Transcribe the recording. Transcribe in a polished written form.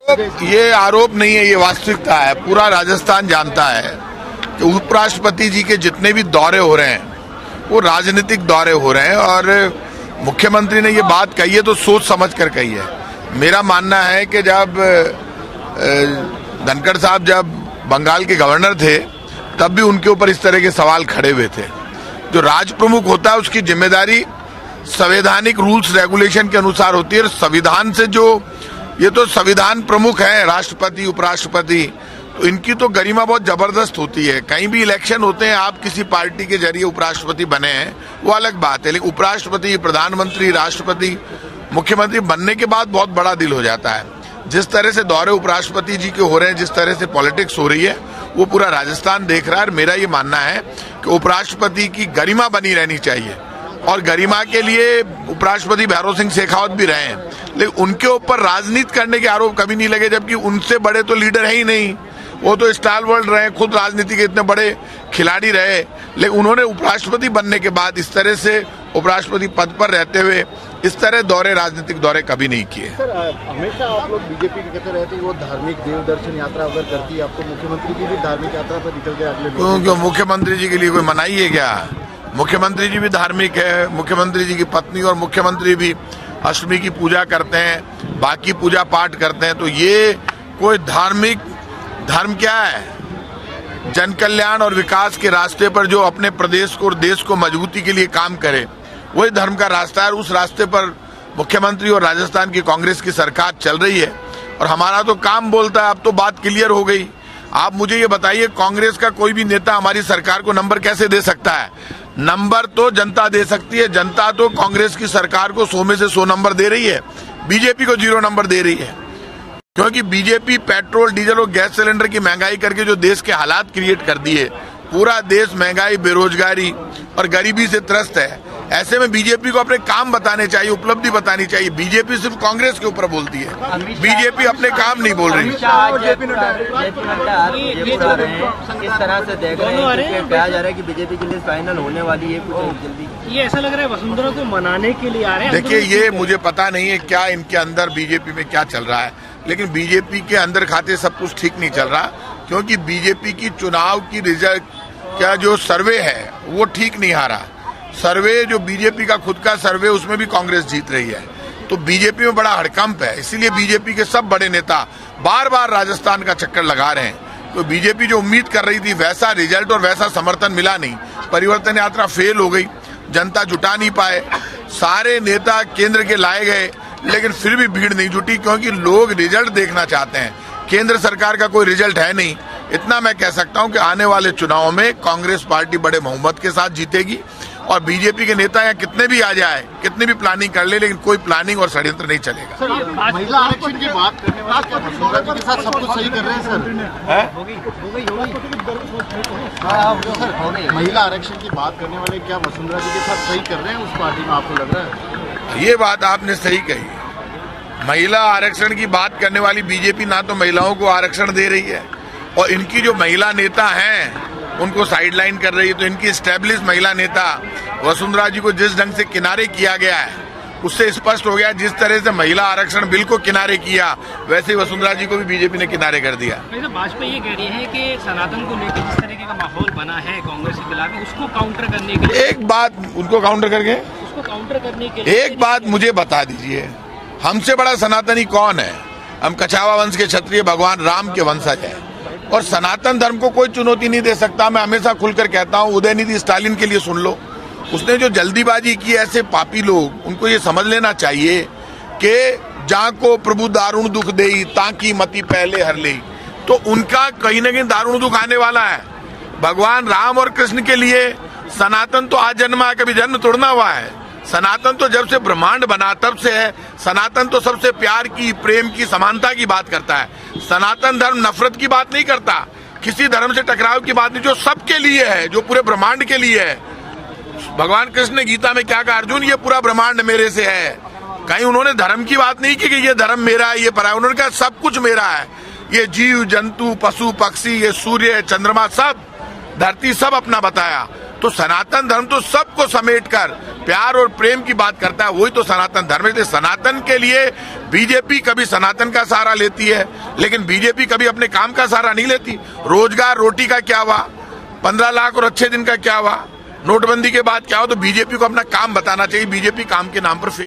ये आरोप नहीं है, ये वास्तविकता है। पूरा राजस्थान जानता है कि उपराष्ट्रपति जी के जितने भी दौरे हो रहे हैं वो राजनीतिक दौरे हो रहे हैं, और मुख्यमंत्री ने ये बात कही है तो सोच समझ कर कही है। मेरा मानना है कि जब धनखड़ साहब जब बंगाल के गवर्नर थे तब भी उनके ऊपर इस तरह के सवाल खड़े हुए थे। जो राज प्रमुख होता है उसकी जिम्मेदारी संवैधानिक रूल्स रेगुलेशन के अनुसार होती है। संविधान से जो ये तो संविधान प्रमुख है, राष्ट्रपति उपराष्ट्रपति, तो इनकी तो गरिमा बहुत जबरदस्त होती है। कहीं भी इलेक्शन होते हैं, आप किसी पार्टी के जरिए उपराष्ट्रपति बने हैं वो अलग बात है, लेकिन उपराष्ट्रपति, प्रधानमंत्री, राष्ट्रपति, मुख्यमंत्री बनने के बाद बहुत बड़ा डील हो जाता है। जिस तरह से दौरे उपराष्ट्रपति जी के हो रहे हैं, जिस तरह से पॉलिटिक्स हो रही है, वो पूरा राजस्थान देख रहा है। और मेरा ये मानना है कि उपराष्ट्रपति की गरिमा बनी रहनी चाहिए, और गरिमा के लिए उपराष्ट्रपति भैरव सिंह शेखावत भी रहे हैं, लेकिन उनके ऊपर राजनीति करने के आरोप कभी नहीं लगे, जबकि उनसे बड़े तो लीडर है ही नहीं। वो तो स्टालवर्ड रहे, खुद राजनीति के इतने बड़े खिलाड़ी रहे, लेकिन उन्होंने उपराष्ट्रपति बनने के बाद इस तरह से उपराष्ट्रपति पद पर रहते हुए इस तरह दौरे, राजनीतिक दौरे कभी नहीं किए। सर, हमेशा आप लोग बीजेपी के कहते रहते हैं वो धार्मिक देव दर्शन यात्रा अगर करती है, आपको मुख्यमंत्री जी भी धार्मिक यात्रा पर निकल गए अगले क्यों मुख्यमंत्री जी के लिए कोई मनाही है क्या? मुख्यमंत्री जी भी धार्मिक है, मुख्यमंत्री जी की पत्नी और मुख्यमंत्री भी अष्टमी की पूजा करते हैं, बाकी पूजा पाठ करते हैं। तो ये कोई धार्मिक धर्म क्या है? जन कल्याण और विकास के रास्ते पर जो अपने प्रदेश को और देश को मजबूती के लिए काम करे, वही धर्म का रास्ता है। और उस रास्ते पर मुख्यमंत्री और राजस्थान की कांग्रेस की सरकार चल रही है, और हमारा तो काम बोलता है। अब तो बात क्लियर हो गई। आप मुझे ये बताइए, कांग्रेस का कोई भी नेता हमारी सरकार को नंबर कैसे दे सकता है? नंबर तो जनता दे सकती है। जनता तो कांग्रेस की सरकार को 100 में से 100 नंबर दे रही है, बीजेपी को 0 नंबर दे रही है। क्योंकि बीजेपी पेट्रोल, डीजल और गैस सिलेंडर की महंगाई करके जो देश के हालात क्रिएट कर दिए, पूरा देश महंगाई, बेरोजगारी और गरीबी से त्रस्त है। ऐसे में बीजेपी को अपने काम बताने चाहिए, उपलब्धि बतानी चाहिए। बीजेपी सिर्फ कांग्रेस के ऊपर बोलती है, बीजेपी अपने काम नहीं बोल रही। किस तरह से देख रहे हैं, कहा जा रहा है कि बीजेपी की लिस्ट फाइनल होने वाली है कुछ जल्दी? ये ऐसा लग रहा है वसुंधरा को मनाने के लिए आ रहे हैं। देखिए, ये मुझे पता नहीं है क्या इनके अंदर बीजेपी में क्या चल रहा है, लेकिन बीजेपी के अंदर खाते सब कुछ ठीक नहीं चल रहा, क्योंकि बीजेपी की चुनाव की रिजल्ट क्या जो सर्वे है वो ठीक नहीं आ रहा। सर्वे जो बीजेपी का खुद का सर्वे, उसमें भी कांग्रेस जीत रही है। तो बीजेपी में बड़ा हड़कंप है, इसीलिए बीजेपी के सब बड़े नेता बार बार राजस्थान का चक्कर लगा रहे हैं। तो बीजेपी जो उम्मीद कर रही थी वैसा रिजल्ट और वैसा समर्थन मिला नहीं। परिवर्तन यात्रा फेल हो गई, जनता जुटा नहीं पाए। सारे नेता केंद्र के लाए गए, लेकिन फिर भी भीड़ नहीं जुटी, क्योंकि लोग रिजल्ट देखना चाहते हैं। केंद्र सरकार का कोई रिजल्ट है नहीं। इतना मैं कह सकता हूं कि आने वाले चुनाव में कांग्रेस पार्टी बड़े बहुमत के साथ जीतेगी, और बीजेपी के नेता यहाँ कितने भी आ जाए, कितनी भी प्लानिंग कर ले, लेकिन कोई प्लानिंग और षड्यंत्र नहीं चलेगा। सर, महिला आरक्षण की बात करने वाले क्या वसुंधरा जी के साथ सब कुछ सही कर रहे हैं सर? सर, महिला आरक्षण की बात करने वाले क्या वसुंधरा जी के साथ सही कर रहे हैं उस पार्टी में, आपको लग रहा है? ये बात आपने सही कही। महिला आरक्षण की बात करने वाली बीजेपी ना तो महिलाओं को आरक्षण दे रही है, और इनकी जो महिला नेता हैं उनको साइडलाइन कर रही है। तो इनकी एस्टेब्लिश महिला नेता वसुंधरा जी को जिस ढंग से किनारे किया गया है, उससे स्पष्ट हो गया जिस तरह से महिला आरक्षण बिल को किनारे किया, वैसे ही वसुंधरा जी को भी बीजेपी ने किनारे कर दिया। भाजपा ये कह रही है कि सनातन को लेकर जिस तरीके का माहौल बना है कांग्रेस के खिलाफ, उसको काउंटर करने के लिए एक बात एक बात मुझे बता दीजिए, हमसे बड़ा सनातनी कौन है? हम कछावा वंश के क्षत्रिय भगवान राम के वंशज हैं, और सनातन धर्म को कोई चुनौती नहीं दे सकता। मैं हमेशा खुलकर कहता हूं, उदयनिधि स्टालिन के लिए सुन लो, उसने जो जल्दीबाजी की, ऐसे पापी लोग, उनको ये समझ लेना चाहिए कि जहां को प्रभु दारुण दुख देई ताकि मति पहले हर ले। तो उनका कहीं न कहीं दारुण दुख आने वाला है। भगवान राम और कृष्ण के लिए सनातन तो आज जन्मा है, कभी जन्म तोड़ना हुआ है। सनातन तो जब से ब्रह्मांड बना तब से है। सनातन तो सबसे प्यार की, प्रेम की, समानता की बात करता है। सनातन धर्म नफरत की बात नहीं करता, किसी धर्म से टकराव की बात नहीं, जो सबके लिए है, जो पूरे ब्रह्मांड के लिए है। भगवान कृष्ण ने गीता में क्या कहा? अर्जुन, ये पूरा ब्रह्मांड मेरे से है। कहीं उन्होंने धर्म की बात नहीं की कि ये धर्म मेरा है, ये पराया। उन्होंने कहा सब कुछ मेरा है। ये जीव जंतु, पशु पक्षी, ये सूर्य, चंद्रमा, सब धरती, सब अपना बताया। तो सनातन धर्म तो सबको समेटकर प्यार और प्रेम की बात करता है, वही तो सनातन धर्म है। इसलिए सनातन के लिए बीजेपी कभी सनातन का सहारा लेती है, लेकिन बीजेपी कभी अपने काम का सहारा नहीं लेती। रोजगार रोटी का क्या हुआ, 15 लाख और अच्छे दिन का क्या हुआ, नोटबंदी के बाद क्या हो, तो बीजेपी को अपना काम बताना चाहिए। बीजेपी काम के नाम पर